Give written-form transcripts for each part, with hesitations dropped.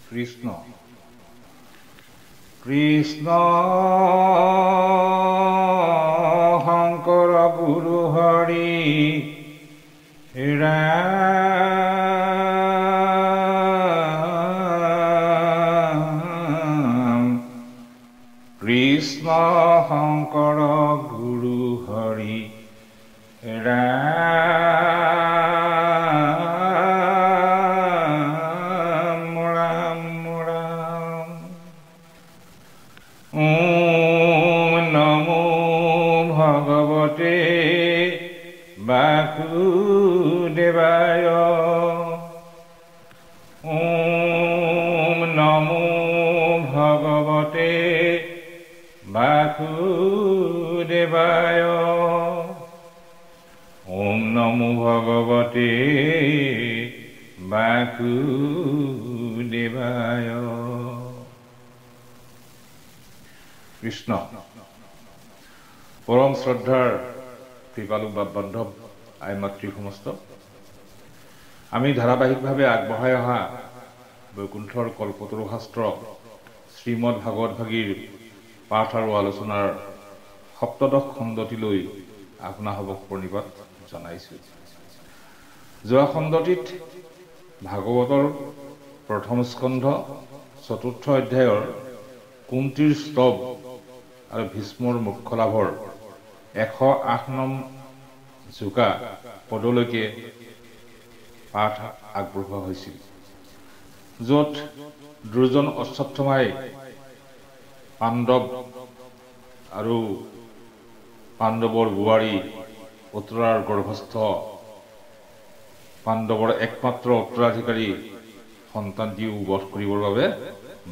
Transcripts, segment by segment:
কৃষ্ণ কৃষ্ণ শংকৰ গুৰু হৰি ৰাম কৃষ্ণ শংকৰ গুৰু হৰি ৰাম ৰাম ৰাম ওম নমো ভগৱতে বাসুদেৱায় ওম নমো ভগৱতে বাসুদেৱায় ওম নমো ভগৱতে বাসুদেৱায় কৃষ্ণ পৰম শ্ৰদ্ধাৰ কৃপালু বান্ধৱ আই মাতৃ সমস্ত আমি ধাৰাবাহিকভাৱে আগবঢ়াই অহা বৈকুণ্ঠৰ কল্পতৰু শাস্ত্ৰ শ্ৰীমদ ভাগৱত ভাগীৰ পাঠ আৰু আলোচনাৰ সপ্তদশ খণ্ডটিলৈ আপোনাসৱক প্ৰণিপাত জনাইছোঁ। যোৱা খণ্ডটিত ভাগৱতৰ প্ৰথম স্কন্ধ চতুৰ্থ অধ্যায়ৰ কুন্তীৰ স্তৱ আৰু ভীষ্মৰ মোক্ষ লাভৰ 108 নং জোকা পদলৈকে পাঠ আগবঢ়োৱা হৈছিল, য'ত দুৰ্জন অশ্বত্থামাই পাণ্ডৱ আৰু পাণ্ডৱৰ বোৱাৰী উত্তৰাৰ গৰ্ভস্থ পাণ্ডৱৰ একমাত্ৰ উত্তৰাধিকাৰী সন্তানটিও বধ কৰিবৰ বাবে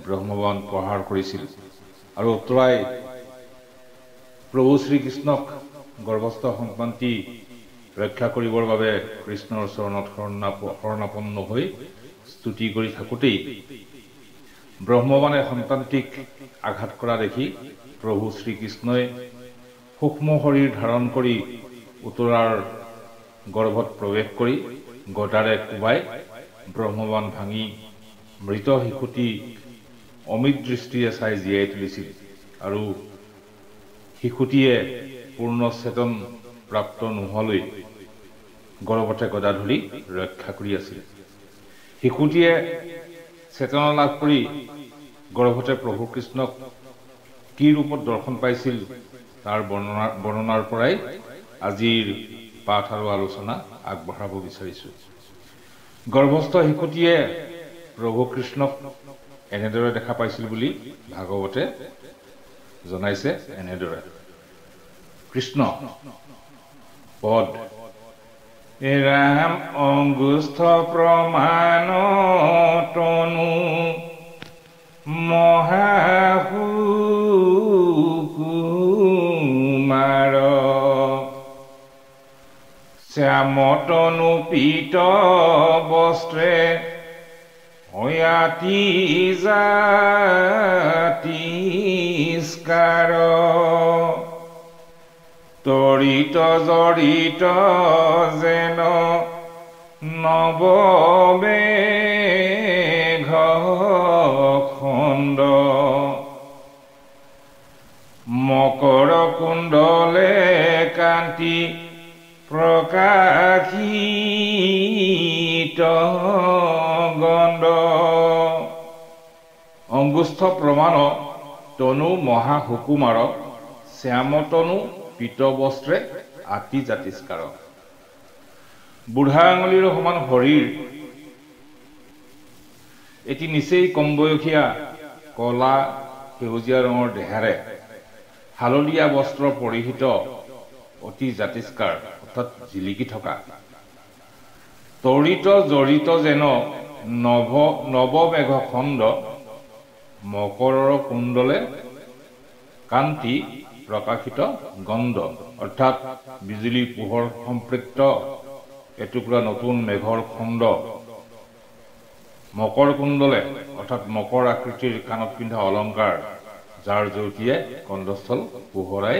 ব্ৰহ্মবাণ প্ৰহাৰ কৰিছিল আৰু উত্তৰাই প্ৰভু শ্ৰীকৃষ্ণক গৰ্ভস্থ সন্তানটি ৰক্ষা কৰিবৰ বাবে কৃষ্ণৰ চৰণত শৰণাপন্ন হৈ স্তুতি কৰি থাকোঁতেই ব্ৰহ্মবাণে সন্তানটিক আঘাত কৰা দেখি প্ৰভু শ্ৰীকৃষ্ণই সূক্ষ্ম শৰীৰ ধাৰণ কৰি উত্তৰাৰ গৰ্ভত প্ৰৱেশ কৰি গদাৰে কোবাই ব্ৰহ্মবাণ ভাঙি মৃত শিশুটি অমিত দৃষ্টিৰে চাই জীয়াই তুলিছিল আৰু শিশুটিয়ে পূৰ্ণ চেতন প্ৰাপ্ত নোহোৱালৈ গৰ্ভতে গদা ধৰি ৰক্ষা কৰি আছিল। শিশুটিয়ে চেতনা লাভ কৰি গৰ্ভতে প্ৰভু কৃষ্ণক কি ৰূপত দৰ্শন পাইছিল তাৰ বৰ্ণনাৰ পৰাই আজিৰ পাঠ আৰু আলোচনা আগবঢ়াব বিচাৰিছোঁ। গৰ্ভস্থ শিশুটিয়ে প্ৰভু কৃষ্ণক এনেদৰে দেখা পাইছিল বুলি ভাগৱতে জনাইছে এনেদৰে। কৃষ্ণ পদ ৰাম অঙ্গুষ্ঠ প্ৰমাণ তনু মহাসুকুমাৰ শ্যামতনু পীত বস্ত্ৰে অয়াতি জাতিস্কাৰ তৰিত জড়িত যেন নৱমেঘ খণ্ড মকৰ কুণ্ডলে কান্তি প্ৰকাশিত গণ্ড অঙ্গুষ্ঠ প্ৰমাণ তনু মহাসুকুমাৰ শ্যামতনু পীতবস্ত্ৰে আতি জাতিস্কাৰ বুঢ়া আঙুলিৰ সমান শৰীৰ এটি নিচেই কম বয়সীয়া কলা সেউজীয়া ৰঙৰ দেহাৰে হালধীয়া বস্ত্ৰ পৰিহিত অতি জাতিস্কাৰ অৰ্থাৎ জিলিকি থকা তৰিত জড়িত যেন নৱমেঘ খণ্ড মকৰৰ কুণ্ডলে কান্তি প্ৰকাশিত গণ্ড অৰ্থাৎ বিজুলী পোহৰ সম্পৃক্ত এটুকুৰা নতুন মেঘৰ খণ্ড মকৰ কুণ্ডলে অৰ্থাৎ মকৰ আকৃতিৰ কাণত পিন্ধা অলংকাৰ যাৰ জৰিয়তে কণ্ঠস্থল পোহৰাই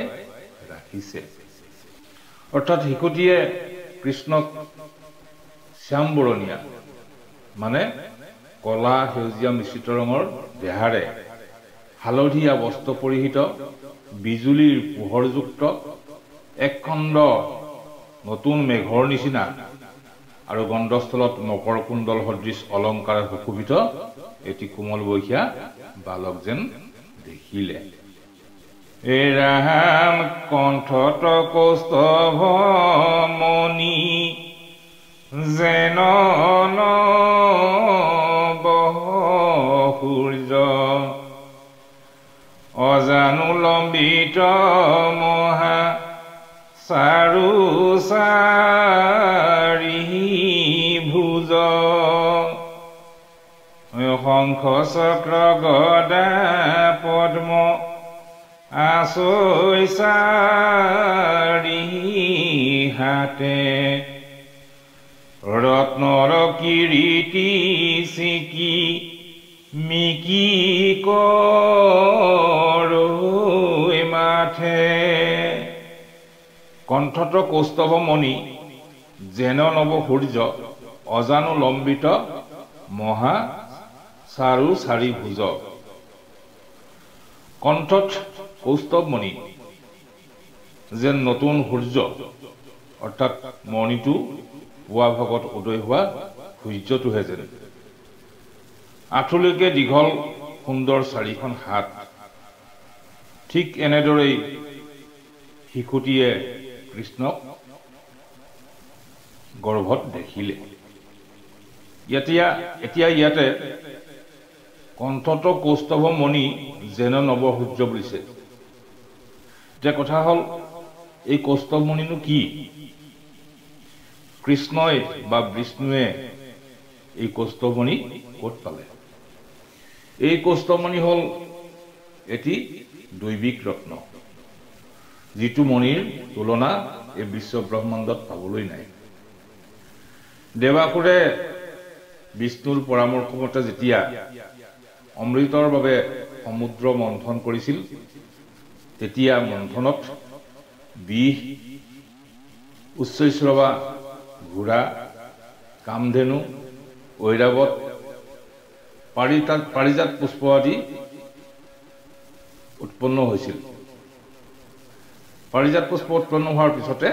ৰাখিছে অৰ্থাৎ শিশুটিয়ে কৃষ্ণক শ্যাম বৰণীয়া মানে কলা সেউজীয়া মিশ্ৰিত ৰঙৰ দেহাৰে হালধীয়া বস্ত্ৰ পৰিহিত বিজুলীৰ পোহৰযুক্ত একখণ্ড নতুন মেঘৰ নিচিনা আৰু গন্ধস্থলত মকৰ কুণ্ডল সদৃশ অলংকাৰ সুশোভিত এটি কোমল বৈশা বালক যেন দেখিলে। এৰাহান কণ্ঠত কৌস্তভ মণি যেন সূৰ্য অজানুলম্বিত মহা চাৰু চাৰি ভুজ শংখ চক্ৰ গদা পদ্ম আচৈ চাৰি হাতে ৰত্নৰ কিৰীটি চিকি মিকি কৰৈ মাথে। কণ্ঠত কৌস্তভ মণি যেন নৱ সূৰ্য অজানুলম্বিত মহা চাৰু চাৰি ভুজ। কণ্ঠত কৌস্তভ মণি যেন নতুন সূৰ্য অৰ্থাৎ মণিটো পুৱা ভাগত উদয় হোৱা সূৰ্যটোহে যেন। আঁঠুলৈকে দীঘল সুন্দৰ চাৰিখন হাত। ঠিক এনেদৰেই শিশুটিয়ে কৃষ্ণক গৰ্ভত দেখিলে। এতিয়া ইয়াতে কণ্ঠত কৌস্তভ মণি যেন নৱ সূৰ্য বুলিছে। এতিয়া কথা হ'ল এই কৌস্তভ মণিনো কি? কৃষ্ণই বা বিষ্ণুৱে এই কৌস্তভ মণি ক'ত পালে? এই কৌস্তভ মণি হ'ল এটি দৈবিক ৰত্ন, যিটো মণিৰ তুলনা এই বিশ্ব ব্ৰহ্মাণ্ডত পাবলৈ নাই। দেৱাসুৰে বিষ্ণুৰ পৰামৰ্শমতে যেতিয়া অমৃতৰ বাবে সমুদ্ৰ মন্থন কৰিছিল, তেতিয়া মন্থনত বিষ, উচ্চৈশ্ৰৱা, ঘোঁৰা, কামধেনু, ঐৰাৱত, পাৰিজাত পুষ্প আদি উৎপন্ন হৈছিল। পাৰিজাত পুষ্প উৎপন্ন হোৱাৰ পিছতে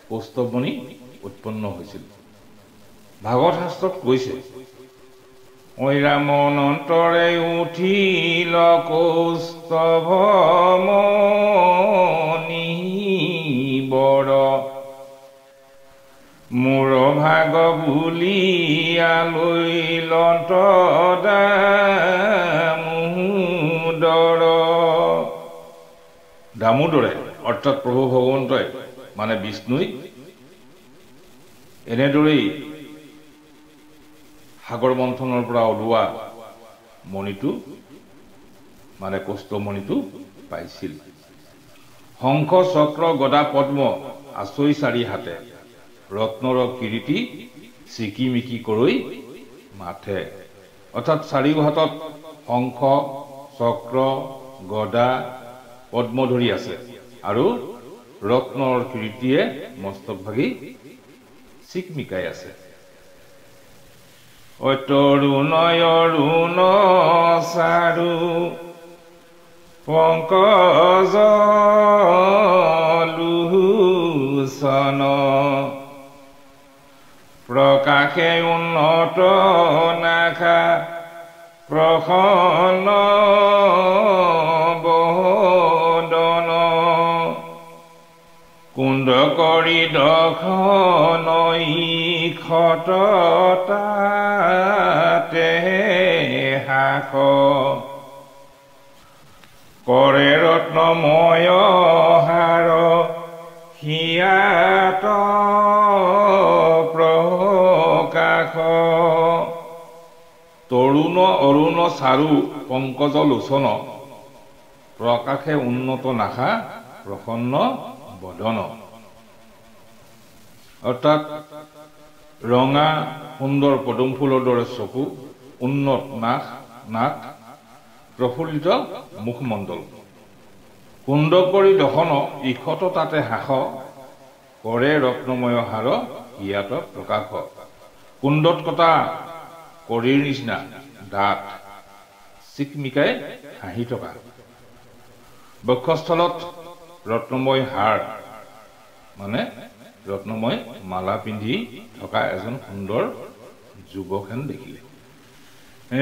কৌস্তভ মণি উৎপন্ন হৈছিল। ভাগৱত শাস্ত্ৰত কৈছে, ঐৰামনন্তৰে উঠিল কৌস্তভ মণি বৰ, মোৰ ভাগ বুলিয়ালৈ লন্ত দামোদৰে অৰ্থাৎ প্ৰভু ভগৱন্তই মানে বিষ্ণুই এনেদৰেই সাগৰ মন্থনৰ পৰা ওলোৱা মণিটো মানে কৌস্তভ মণিটো পাইছিল। শংখ চক্ৰ গদা পদ্ম আচৈ চাৰি হাতে, ৰত্নৰ কিৰীটি চিকিমিকি কৰৈ মাথে। অৰ্থাৎ চাৰিও হাতত শংখ চক্ৰ গদা পদ্ম ধৰি আছে আৰু ৰত্নৰ কিৰীটিয়ে মস্তক ভাগি চিকমিকাই আছে। তৰুণয় ৰুণ চাৰু পংকজ লোচন, প্ৰকাশে উন্নত নাখা প্ৰসন্ন বদন, কুণ্ড কৰি দখনই ক্ষততাতে হাস, কৰে ৰত্নময় হাৰ হিয়াত প্ৰকাশ, তৰুণ অৰুণ চাৰু পংকজ লোচন, প্ৰকাশে উন্নত নাখা প্ৰসন্ন বদন। অৰ্থাৎ ৰঙা সুন্দৰ পদুম ফুলৰ দৰে চকু, উন্নত নাক, প্ৰফুল্লিত মুখমণ্ডল, কুণ্ড কৰি দশন ইখত তাতে হাস, কৰে ৰত্নময় হাৰ ইয়াত প্ৰকাশ। কুণ্ডত কটা কৰিৰ নিচিনা দাঁত চিকমিকাই হাঁহি থকা বক্ষস্থলত ৰত্নময় হাৰ মানে ৰত্নময় মালা পিন্ধি থকা এজন সুন্দৰ যুৱকহেন দেখিলে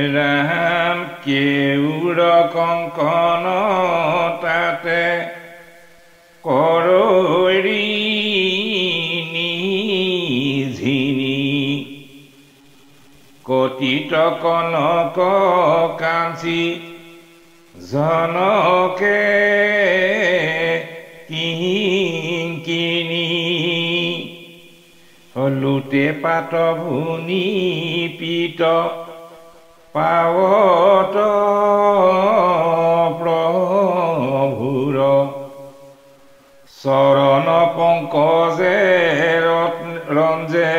ৰাম কেউৰ কংকন তাতে কৰৈ নিঝিনি কটিত কনক কাঞ্চি জনকে কিংকিনী লুটে পাত ভুনি পিত পাৱত প্ৰভুৰ চৰণ পংকজে ৰঞ্জে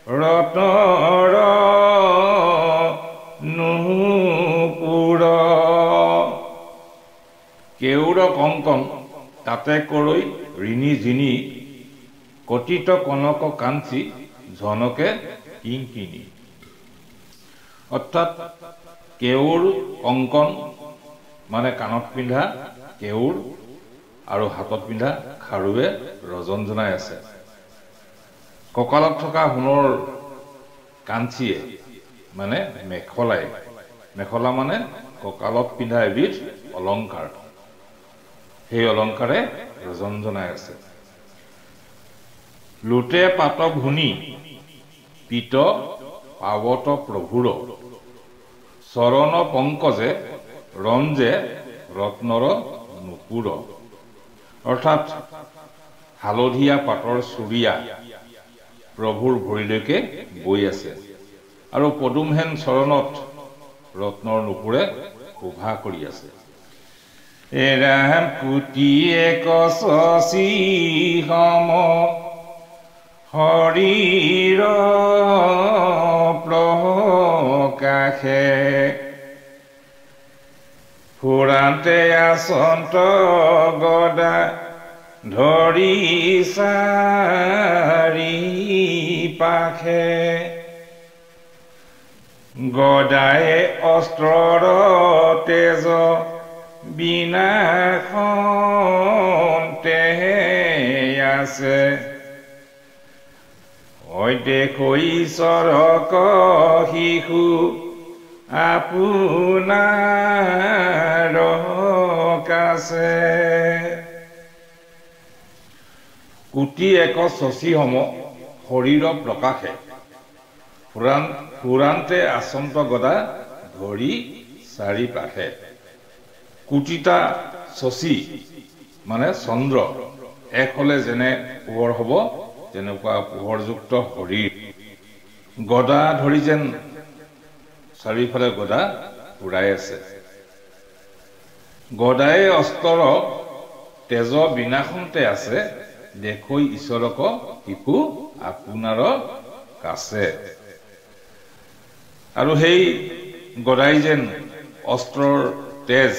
ৰত্নৰ নুপুৰ কেউৰ কংকন তাতে কৰৈ ঋণী জিনি কটিত কনক কাঞ্চি জনকে কিংকিনী অৰ্থাৎ কেউৰ কংকন মানে কাণত পিন্ধা কেউৰ আৰু হাতত পিন্ধা খাৰুৱে ৰজনজনাই আছে কঁকালত থকা সোণৰ কাঞ্চিয়ে মানে মেখলা মানে কঁকালত পিন্ধা এবিধ অলংকাৰ সেই অলংকাৰে ৰজনজনাই আছে লুটে পাত ভুনি পিত পাৱত প্ৰভুৰ চৰণ পংকজে ৰঞ্জে ৰত্নৰ নুপুৰ অৰ্থাৎ হালধীয়া পাতৰ চুৰিয়া প্ৰভুৰ ভৰিলৈকে বৈ আছে আৰু পদুমহেন চৰণত ৰত্নৰ নুপুৰে শোভা কৰি আছে ৰাম কুটি এক শশী সম হৰিৰ প্ৰকাশে ফুৰান্তে আচন্ত গদা ধৰি চাৰি পাশে গদায়ে অস্ত্ৰৰ তেজ বিনাশন্তে আছে দেখৈ চৰক শিশু আপোনাৰ কাছে কুটি এক শশী সম শৰীৰ প্ৰকাশে ফুৰান্তে আচন্ত গদা ধৰি চাৰি পাশে কুটিটা শশী মানে চন্দ্ৰ এক হলে যেনে পোহৰ হ'ব তেনেকুৱা পোহৰযুক্ত শৰীৰ গদা ধৰি যেন চাৰিওফালে গদা উৰাই আছে গদায়ে অস্ত্ৰৰ তেজ বিনাশন্তে আছে দেখৈ ঈশ্বৰক শিশু আপোনাৰ কাছে আৰু সেই গদাই যেন অস্ত্ৰৰ তেজ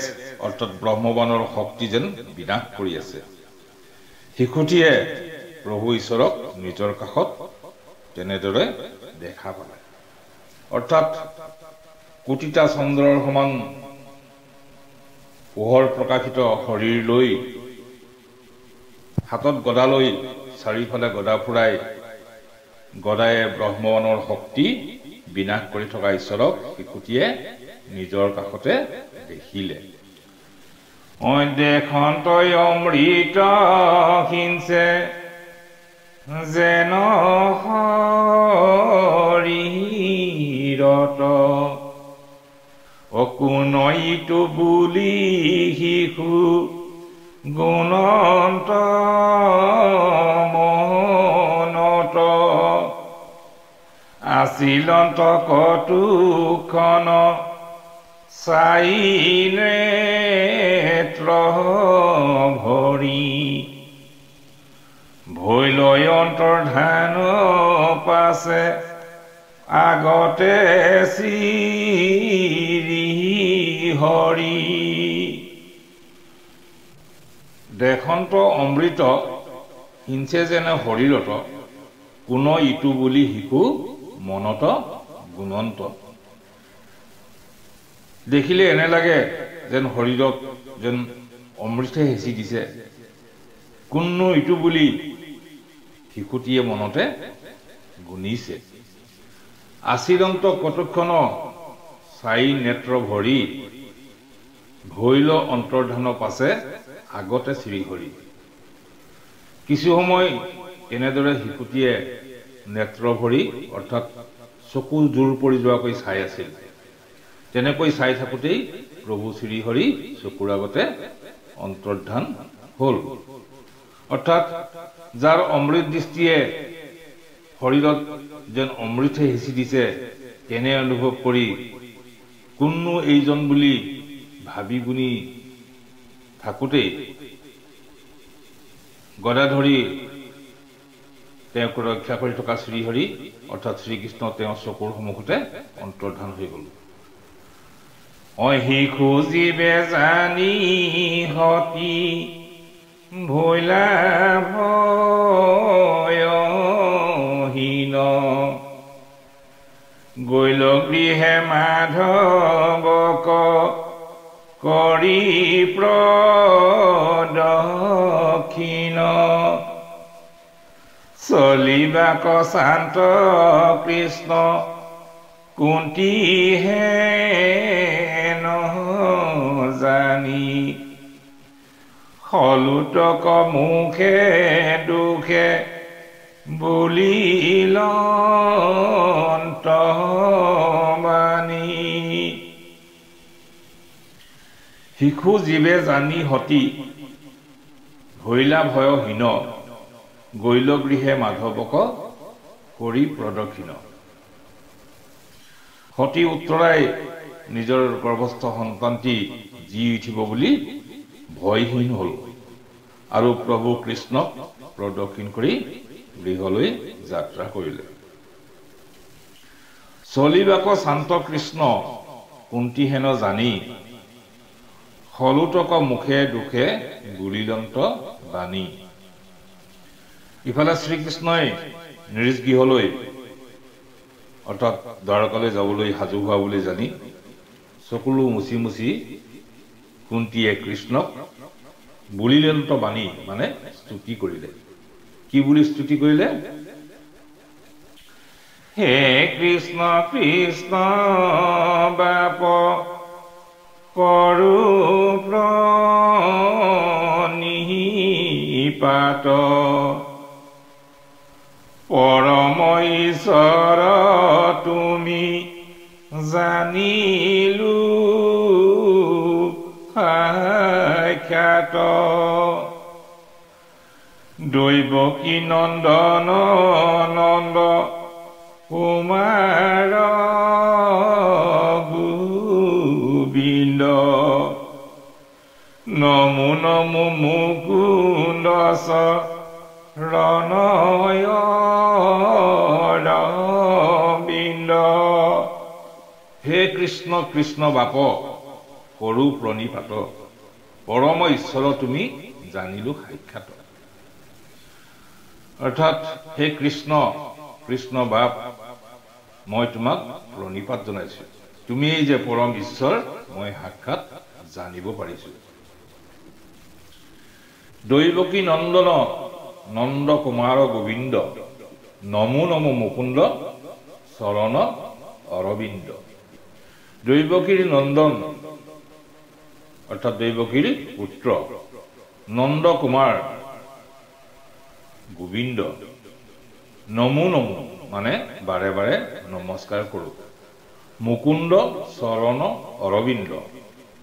অৰ্থাৎ ব্ৰহ্মবাণৰ শক্তি যেন বিনাশ কৰি আছে শিশুটিয়ে প্ৰভু ঈশ্বৰক নিজৰ কাষত তেনেদৰে দেখা পালে অৰ্থাৎ কোটিটা চন্দ্ৰৰ সমান পোহৰ প্ৰকাশিত শৰীৰ লৈ হাতত গদা লৈ চাৰিওফালে গদা ফুৰাই গদায়ে ব্ৰহ্মবাণৰ শক্তি বিনাশ কৰি থকা ঈশ্বৰক শিশুটিয়ে নিজৰ কাষতে দেখিলে দেখন্তই অমৃত হিংসে যেন শৰীৰত অকুনইটো বুলি শিশু গুণন্ত মনত আছিলন্ত কটুখন চাই নেত্ৰ ভৰি ভৈলয় অন্তৰ্ধান পাছে আগতে শ্ৰী হৰি দেখন্ত অমৃত হিংসে যেনে শৰীৰত কোন ইটো বুলি শিশু মনত গুণন্ত দেখিলে এনে লাগে যেন শৰীৰক যেন অমৃতে হেঁচি দিছে কোননো ইটো বুলি শিশুটিয়ে মনতে গুণিছে আশীৰন্ত কটক্ষণ চাই নেত্ৰ ভৰি ভৈল অন্তৰ্ধান পাছে আগতে শ্ৰীহৰি কিছু সময় এনেদৰে শিশুটিয়ে নেত্ৰ ভৰি অৰ্থাৎ চকু জোৰ পৰি যোৱাকৈ চাই আছিল তেনেকৈ চাই থাকোঁতেই প্ৰভু শ্ৰীহৰি চকুৰ আগতে অন্তৰ্ধান হ'ল অৰ্থাৎ যাৰ অমৃত দৃষ্টিয়ে শৰীৰত যেন অমৃতে হেঁচি দিছে তেনে অনুভৱ কৰি কোননো এইজন বুলি ভাবি গুণি থাকোঁতেই গদাধৰি তেওঁক ৰক্ষা কৰি থকা শ্ৰীহৰি অৰ্থাৎ শ্ৰীকৃষ্ণ তেওঁৰ চকুৰ সন্মুখতে অন্তৰ্ধান হৈ গ'ল শিশু জীৱে জানি সতী ভৈলা ভয়হীন গৈল গৃহে মাধৱক কৰি প্ৰদক্ষিণ চলিবাক শান্ত কৃষ্ণ কুন্তি হেন জানি হলুতক মুখে দুখে বুলিল বাণী শিশু জীৱে জানি সতী ভৈলা ভয়হীন গৈল গৃহে মাধৱক কৰি প্ৰদক্ষিণ সতী উত্তৰাই নিজৰ গৰ্ভস্থ সন্তানটি জি উঠিব বুলি ভয়হীন হ'ল আৰু প্ৰভু কৃষ্ণক প্ৰদক্ষিণ কৰি গৃহলৈ যাত্ৰা কৰিলে চলিবাক শান্ত কৃষ্ণ কুন্তি হেন জানি হলুতক মুখে দুখে গুলিলন্ত বাণী ইফালে শ্ৰীকৃষ্ণই নিজ গৃহলৈ অৰ্থাৎ দ্বাৰকালৈ যাবলৈ সাজু হোৱা বুলি জানি চকুলো মুচি মুচি কুন্তীয়ে কৃষ্ণক বুলিলন্ত বাণী মানে স্তুতি কৰিলে কি বুলি স্তুতি কৰিলে হে কৃষ্ণ কৃষ্ণ বাপ কৰো প্ৰণিপাত পৰম ঈশ্বৰ তুমি জানিলো সাক্ষাৎ দৈৱকী নন্দন নন্দ কুমাৰ গোবিন্দ নমো নমো মুকুন্দ ৰণয় ৰবিন্দ হে কৃষ্ণ কৃষ্ণ বাপ কৰো প্ৰণিপাত পৰম ঈশ্বৰ তুমি জানিলো সাক্ষাৎ অৰ্থাৎ হে কৃষ্ণ কৃষ্ণ বাপ মই তোমাক প্ৰণিপাত জনাইছো তুমি এই যে পৰম ঈশ্বৰ মই সাক্ষাৎ জানিব পাৰিছো দৈৱকী নন্দন নন্দ কুমাৰ গোবিন্দ নমো নমো মুকুন্দ চৰণ অৰবিন্দ দৈৱকীৰ নন্দন অৰ্থাৎ দৈৱকীৰ পুত্ৰ নন্দ কুমাৰ গোবিন্দ নমো নমো মানে বাৰে বাৰে নমস্কাৰ কৰো মুকুন্দ চৰণ অৰবিন্দ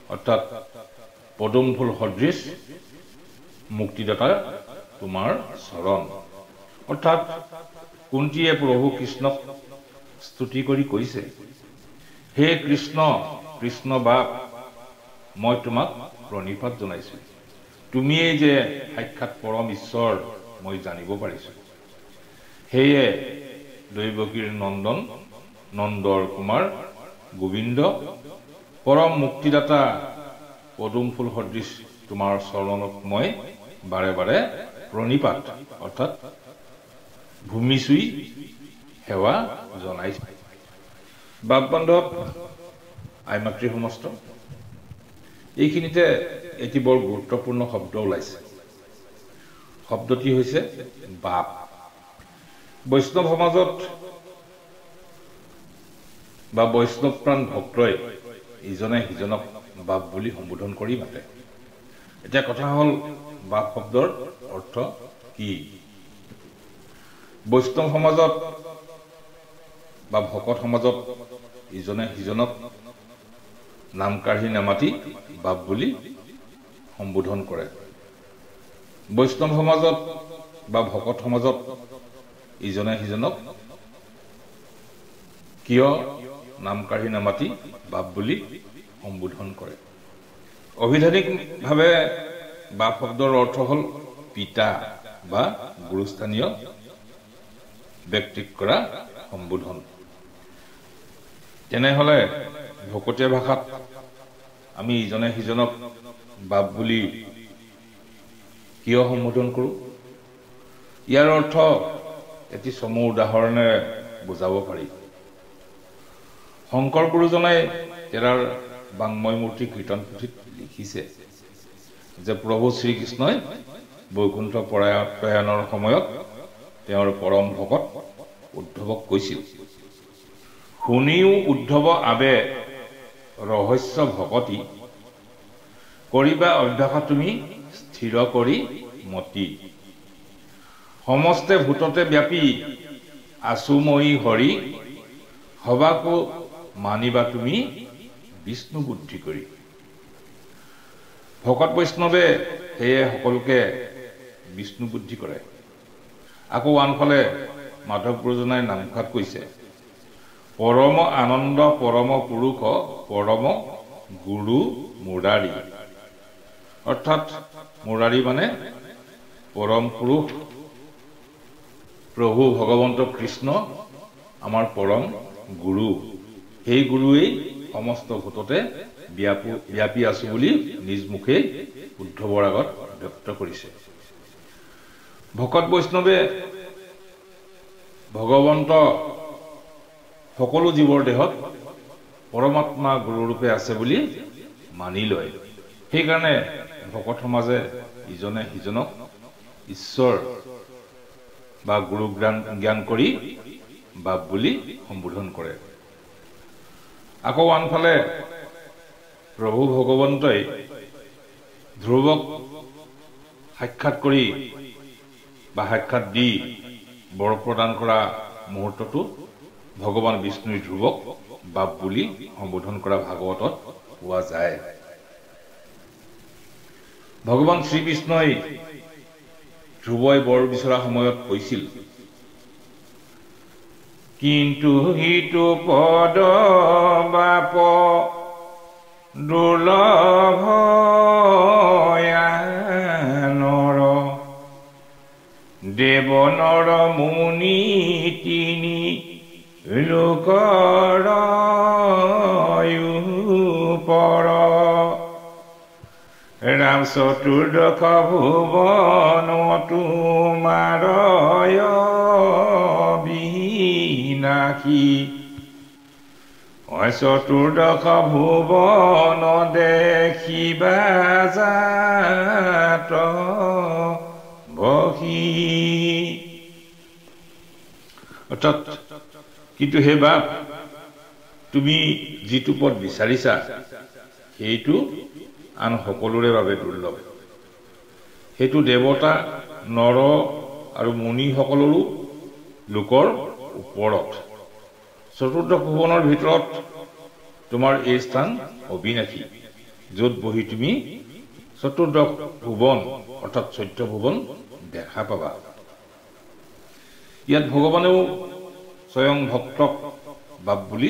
অৰ্থাৎ পদুম ফুল সদৃশ মুক্তিদাতা তোমাৰ চৰণ অৰ্থাৎ কুন্তীয়ে প্ৰভু কৃষ্ণক স্তুতি কৰি কৈছে হে কৃষ্ণ কৃষ্ণ বাপ মই তোমাক প্ৰণিপাত জনাইছো তুমি এই যে সাক্ষাৎ পৰম ঈশ্বৰ মই জানিব পাৰিছো হেয়ে দৈৱকীৰ নন্দন নন্দৰ কুমাৰ গোবিন্দ পৰম মুক্তিদাতা পদুম ফুল সদৃশ তোমাৰ চৰণক মই বাৰে বাৰে প্ৰণিপাত অৰ্থাৎ ভূমি চুই সেৱা জনাইছো বাপবন্ধৱ আইমাতৃ সমস্ত এইখিনিতে এটি বৰ গুৰুত্বপূৰ্ণ শব্দ ওলাইছে শব্দটি হৈছে বাপ বৈষ্ণৱ সমাজত বা বৈষ্ণৱ প্ৰাণ ভক্তই ইজনে সিজনক বাপ বুলি সম্বোধন কৰি মাতে এতিয়া কথা হ'ল বাপ শব্দৰ অৰ্থ কি বৈষ্ণৱ সমাজত বা ভকত সমাজত ইজনে সিজনক নাম কাঢ়ি নামাতি বাপ বুলি সম্বোধন কৰে বৈষ্ণৱ সমাজত বা ভকত সমাজত ইজনে সিজনক কিয় নাম কাঢ়ি নামাতি বাপ বুলি সম্বোধন কৰে অভিধানিকভাৱে বাপ শব্দৰ অৰ্থ হ'ল পিতা বা গুৰুস্থানীয় ব্যক্তিক কৰা সম্বোধন তেনেহলে ভকতীয়া ভাষাত আমি ইজনে সিজনক বাপ বুলি কিয় সম্বোধন কৰো ইয়াৰ অৰ্থ এটি চমু উদাহৰণেৰে বুজাব পাৰি শংকৰ গুৰুজনাই তেৰাৰ বাংময় মূৰ্তি কীৰ্তন পুথিত লিখিছে যে প্ৰভু শ্ৰীকৃষ্ণই বৈকুণ্ঠ প্ৰয়াণৰ সময়ত তেওঁৰ পৰম ভকত উদ্ধৱক কৈছিল শুনিও উদ্ধৱ আবে ৰহস্য ভকতি কৰিবা অভ্যাস তুমি স্থিৰ কৰি মতি সমস্তে ভূততে ব্যাপী আছুময়ী হৰি হবাকো মানিবা তুমি বিষ্ণু বুদ্ধি কৰি ভকত বৈষ্ণৱে সেয়ে সকলোকে বিষ্ণু বুদ্ধি কৰে আকৌ আনফালে মাধৱ গুৰুজনাই নামঘাট কৈছে পৰম আনন্দ পৰম পুৰুষ পৰম গুৰু মুৰাৰী অৰ্থাৎ মুৰাৰী মানে পৰম পুৰুষ প্ৰভু ভগৱন্ত কৃষ্ণ আমাৰ পৰম গুৰু সেই গুৰুৱেই সমস্ত ভূততে ব্যাপী আছো বুলি নিজ মুখে উদ্ধৱৰ আগত ব্যক্ত কৰিছে ভকত বৈষ্ণৱে ভগৱন্ত সকলো জীৱৰ দেহত পৰমাত্মা গুৰুৰূপে আছে বুলি মানি লয় সেইকাৰণে ভকত সমাজে ইজনে সিজনক ঈশ্বৰ বা গুৰু জ্ঞান কৰি বাপ বুলি সম্বোধন কৰে আকৌ আনফালে প্ৰভু ভগৱন্তই ধ্ৰুৱক সাক্ষাৎ কৰি বা সাক্ষাৎ দি বৰ প্ৰদান কৰা মুহূৰ্তটো ভগৱান বিষ্ণুৰ ধ্ৰুৱক বাপ বুলি সম্বোধন কৰা ভাগৱতত পোৱা যায় ভগৱান শ্ৰীকৃষ্ণই ধ্ৰুৱই বৰ বিচৰা সময়ত কৈছিল কিন্তু হিতু পদ বাপ দুৰ্লভ নৰ দেৱ নৰ মুনি তিনি লোকৰ পৰ ৰাম চতুৰ্দশ ভুৱন তোমাৰ বিনাশী চতুৰ্দশ ভুৱন দেখিবা জাত বহি অৰ্থাৎ কিন্তু হে বাপ তুমি যিটো পদ বিচাৰিছা সেইটো আন সকলোৰে বাবে দুৰ্লভ সেইটো দেৱতা নৰ আৰু মুনি সকলৰো লোকৰ ওপৰত চতুৰ্দশ ভুৱনৰ ভিতৰত তোমাৰ এই স্থান অবিনাশী য'ত বহি তুমি চতুৰ্দশ ভুৱন অৰ্থাৎ 14 ভুৱন দেখা পাবা ইয়াত ভগৱানেও স্বয়ং ভক্তক বাপ বুলি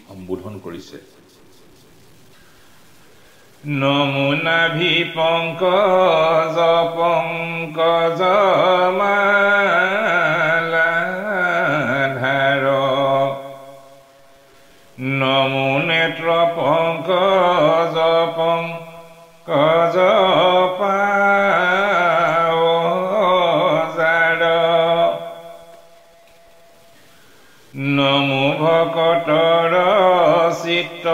সম্বোধন কৰিছে নমুনাভি পংকজ পংকজ মালাধাৰ নমুনেত্ৰ পংকজ পংকজ পাৱজাৰ নমো ভকত পংকজৰ চিত্ত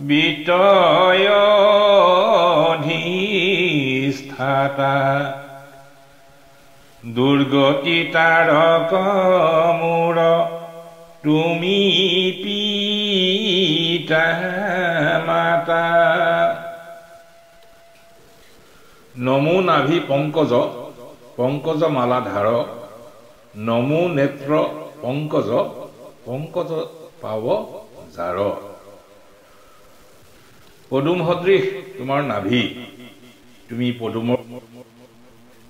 বিতয়ধিষ্ঠাতা দুৰ্গতি তাৰক মূৰ তুমি পিতা মাতা নমো নাভি পংকজ পংকজ মালা ধাৰ নমো নেত্ৰ পংকজ পংকজ পাৱ জাৰ পদুম সদৃশ তোমাৰ নাভি তুমি পদুমৰ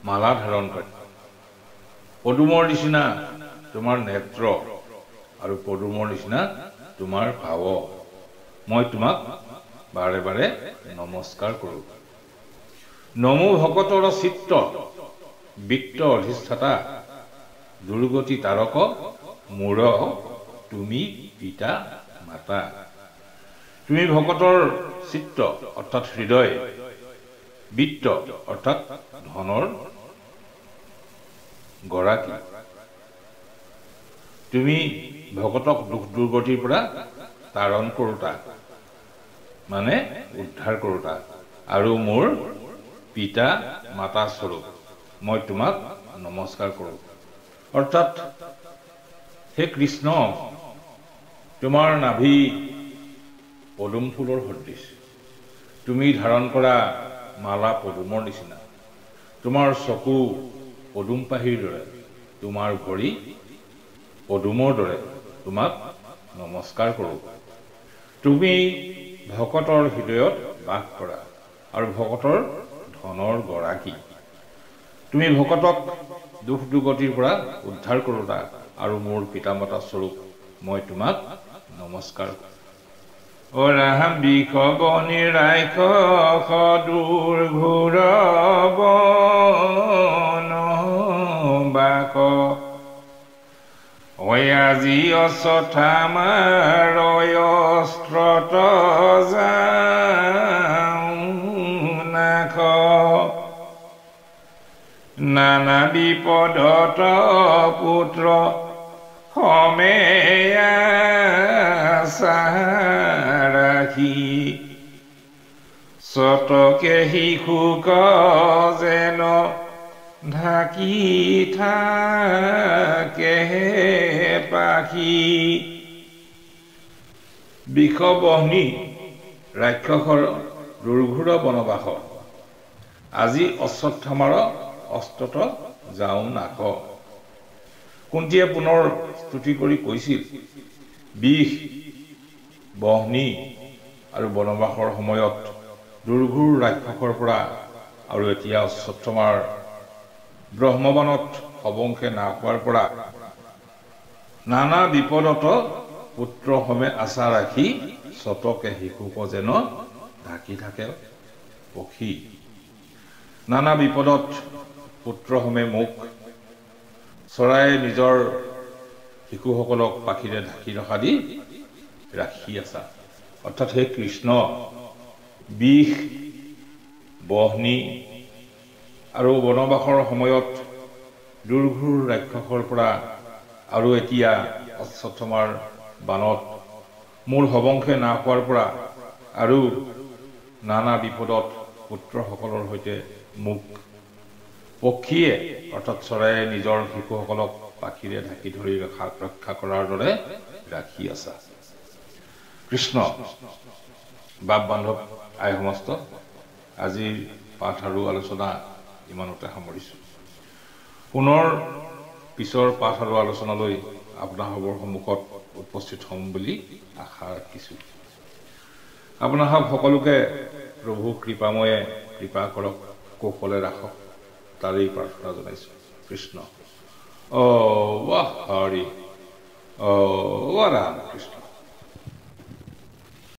মালা ধাৰণ কৰা পদুমৰ নিচিনা তোমাৰ নেত্ৰ আৰু পদুমৰ নিচিনা তোমাৰ ভাৱ মই তোমাক বাৰে বাৰে নমস্কাৰ কৰো নমো ভকতৰ চিত্ত বিত্ত অধিষ্ঠাতা দুৰ্গতি তাৰক মূৰ তুমি পিতা মাতা তুমি ভকতৰ চিত্ত অৰ্থাৎ হৃদয় বিত্ত অৰ্থাৎ ধনৰ গৰাকী তুমি ভকতক দুখ দুৰ্গতিৰ পৰা তাৰণ কৰোতা মানে উদ্ধাৰ কৰোতা আৰু মোৰ পিতা মাতা স্বৰূপ মই তোমাক নমস্কাৰ কৰো অৰ্থাৎ হে কৃষ্ণ তোমাৰ নাভি পদুম ফুলৰ সদৃশ তুমি ধাৰণ কৰা মালা পদুমৰ নিচিনা তোমাৰ চকু পদুম পাহিৰ দৰে তোমাৰ ভৰি পদুমৰ দৰে তোমাক নমস্কাৰ কৰো তুমি ভকতৰ হৃদয়ত বাস কৰা আৰু ভকতৰ ধনৰ গৰাকী তুমি ভকতক দুখ দুৰ্গতিৰ পৰা উদ্ধাৰ কৰোতা আৰু মোৰ পিতামাতা স্বৰূপ মই তোমাক নমস্কাৰ কৰো ৰাম বিষ বনি ৰাইখ দুৰ্ঘোৰ বন বাক আজি অচথা মাৰয় অস্ত্ৰত নাখ নানা বিপদত পুত্ৰ সমেয়া ৰাখি চতকে শিশুক যেন ঢাকি থাকে পাখি বিষবহ্নি ৰাক্ষসৰ দুৰ্ঘোৰ বনবাস আজি অশ্বত্থামাৰ অস্ত্ৰত যাওঁ নাক কুন্তীয়ে পুনৰ স্তুতি কৰি কৈছিল বিষ বহ্নি আৰু বনবাসৰ সময়ত দুৰ্ঘোৰ ৰাক্ষসৰ পৰা আৰু এতিয়া অশ্বত্থামাৰ ব্ৰহ্মবানত সবংশে নাখোৱাৰ পৰা নানা বিপদত পুত্ৰ সমেত আশা ৰাখি চতকে শিশুক যেন ঢাকি থাকে পক্ষী নানা বিপদত পুত্ৰ সমেত মোক চৰায়ে নিজৰ শিশুসকলক পাখিৰে ঢাকি ৰখা দি ৰাখি আছা অৰ্থাৎ হে কৃষ্ণ বিষ বহ্নি আৰু বনবাসৰ সময়ত দুৰ্ঘোৰ ৰাক্ষসৰ পৰা আৰু এতিয়া অশ্বত্থামাৰ বানত মোৰ সবংশে নাখোৱাৰ পৰা আৰু নানা বিপদত পুত্ৰসকলৰ সৈতে মোক পক্ষীয়ে অৰ্থাৎ চৰায়ে নিজৰ শিশুসকলক পাখিৰে ঢাকি ধৰি ৰক্ষা কৰাৰ দৰে ৰাখি আছা কৃষ্ণ বাপ বান্ধৱ আই সমস্ত আজিৰ পাঠ আৰু আলোচনা ইমানতে সামৰিছো পুনৰ পিছৰ পাঠ আৰু আলোচনালৈ আপোনালোকৰ সন্মুখত উপস্থিত হ'ম বুলি আশা ৰাখিছো আপোনালোক সকলোকে প্ৰভু কৃপাময়ে কৃপা কৰক কৌশলে ৰাখক তাৰেই প্ৰাৰ্থনা জনাইছো কৃষ্ণ ও হৰি ও ৰাম কৃষ্ণ